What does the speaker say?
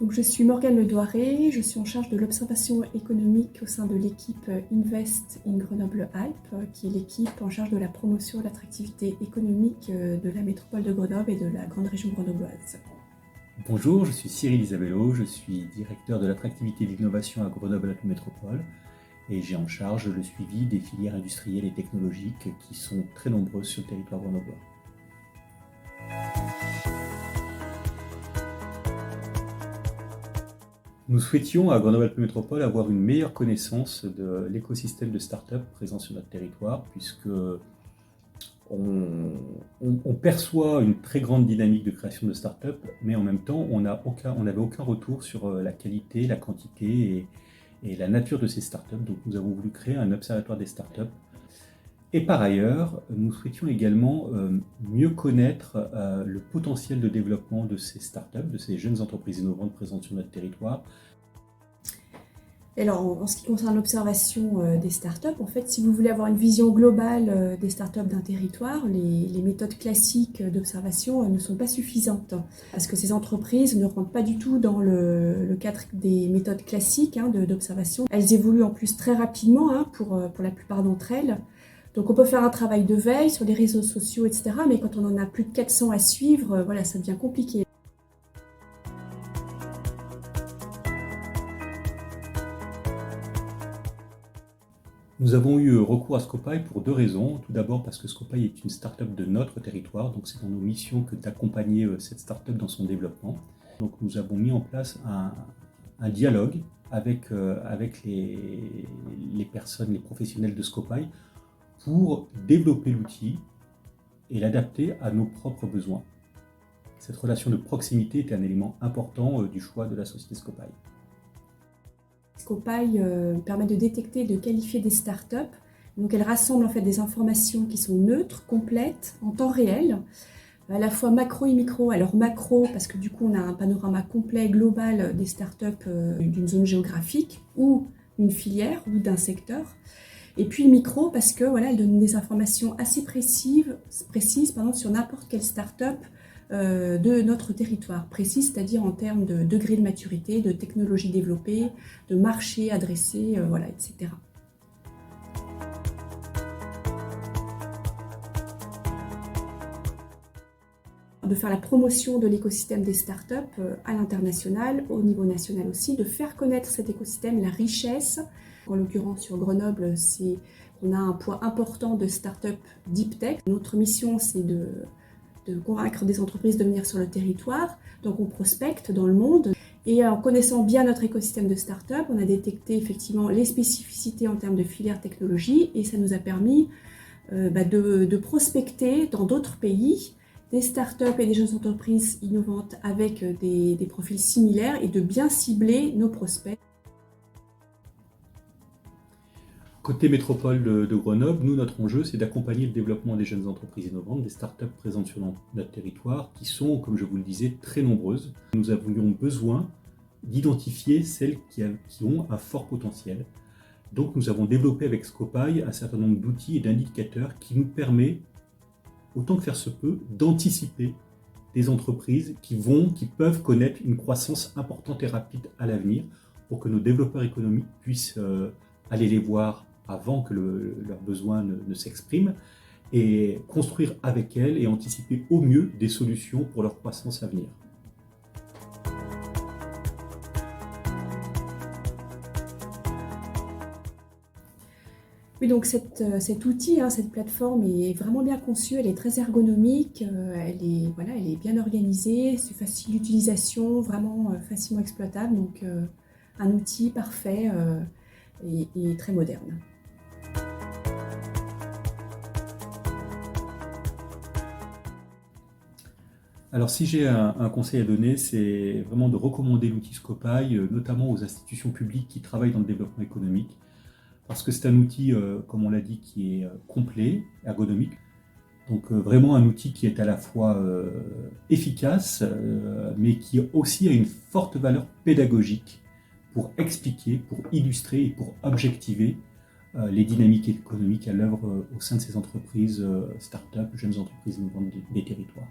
Donc, je suis Morgane Ledoiré, je suis en charge de l'observation économique au sein de l'équipe Invest in Grenoble-Alpes, qui est l'équipe en charge de la promotion de l'attractivité économique de la métropole de Grenoble et de la grande région grenobloise. Bonjour, je suis Cyril Isabello, je suis directeur de l'attractivité et de l'innovation à Grenoble-Alpes Métropole et j'ai en charge le suivi des filières industrielles et technologiques qui sont très nombreuses sur le territoire grenoblois. Nous souhaitions à Grenoble-Alpes Métropole avoir une meilleure connaissance de l'écosystème de start-up présent sur notre territoire, puisque on perçoit une très grande dynamique de création de start-up, mais en même temps, on n'avait aucun retour sur la qualité, la quantité et la nature de ces start-up. Donc nous avons voulu créer un observatoire des start-up. Et par ailleurs, nous souhaitions également mieux connaître le potentiel de développement de ces start-up, de ces jeunes entreprises innovantes présentes sur notre territoire. Alors, en ce qui concerne l'observation des startups, en fait, si vous voulez avoir une vision globale des startups d'un territoire, les méthodes classiques d'observation ne sont pas suffisantes. Parce que ces entreprises ne rentrent pas du tout dans le cadre des méthodes classiques d'observation. Elles évoluent en plus très rapidement pour la plupart d'entre elles. Donc on peut faire un travail de veille sur les réseaux sociaux, etc. Mais quand on en a plus de 400 à suivre, voilà, ça devient compliqué. Nous avons eu recours à Scopai pour deux raisons. Tout d'abord parce que Scopai est une start-up de notre territoire, donc c'est dans nos missions que d'accompagner cette start-up dans son développement. Donc nous avons mis en place un dialogue avec les personnes, les professionnels de Scopai pour développer l'outil et l'adapter à nos propres besoins. Cette relation de proximité était un élément important du choix de la société Scopai. Scopai permet de détecter et de qualifier des startups. Donc elle rassemble en fait des informations qui sont neutres, complètes, en temps réel, à la fois macro et micro. Alors macro parce que du coup on a un panorama complet, global des startups d'une zone géographique ou d'une filière ou d'un secteur. Et puis micro parce que voilà, elle donne des informations assez précises sur n'importe quelle start-up de notre territoire. Précise, c'est-à-dire en termes de degré de maturité, de technologie développée, de marché adressé, voilà, etc. De faire la promotion de l'écosystème des startups à l'international, au niveau national aussi, de faire connaître cet écosystème, la richesse. En l'occurrence sur Grenoble, on a un poids important de startups deep tech. Notre mission, c'est de convaincre des entreprises de venir sur le territoire. Donc on prospecte dans le monde. Et en connaissant bien notre écosystème de startups, on a détecté effectivement les spécificités en termes de filière technologie et ça nous a permis de prospecter dans d'autres pays des startups et des jeunes entreprises innovantes avec des profils similaires et de bien cibler nos prospects. Côté métropole de Grenoble, nous, notre enjeu, c'est d'accompagner le développement des jeunes entreprises innovantes, des startups présentes sur notre territoire, qui sont, comme je vous le disais, très nombreuses. Nous avions besoin d'identifier celles qui ont un fort potentiel. Donc nous avons développé avec Scopai un certain nombre d'outils et d'indicateurs qui nous permettent, autant que faire se peut, d'anticiper des entreprises qui peuvent connaître une croissance importante et rapide à l'avenir pour que nos développeurs économiques puissent aller les voir avant que leurs besoins ne s'expriment et construire avec elles et anticiper au mieux des solutions pour leur croissance à venir. Oui, donc cet outil, cette plateforme est vraiment bien conçue, elle est très ergonomique, elle est bien organisée, c'est facile d'utilisation, vraiment facilement exploitable, donc un outil parfait et très moderne. Alors si j'ai un conseil à donner, c'est vraiment de recommander l'outil Scopai, notamment aux institutions publiques qui travaillent dans le développement économique, parce que c'est un outil, comme on l'a dit, qui est complet, ergonomique. Donc vraiment un outil qui est à la fois efficace, mais qui aussi a une forte valeur pédagogique pour expliquer, pour illustrer et pour objectiver les dynamiques économiques à l'œuvre au sein de ces entreprises, start-up, jeunes entreprises innovantes des territoires.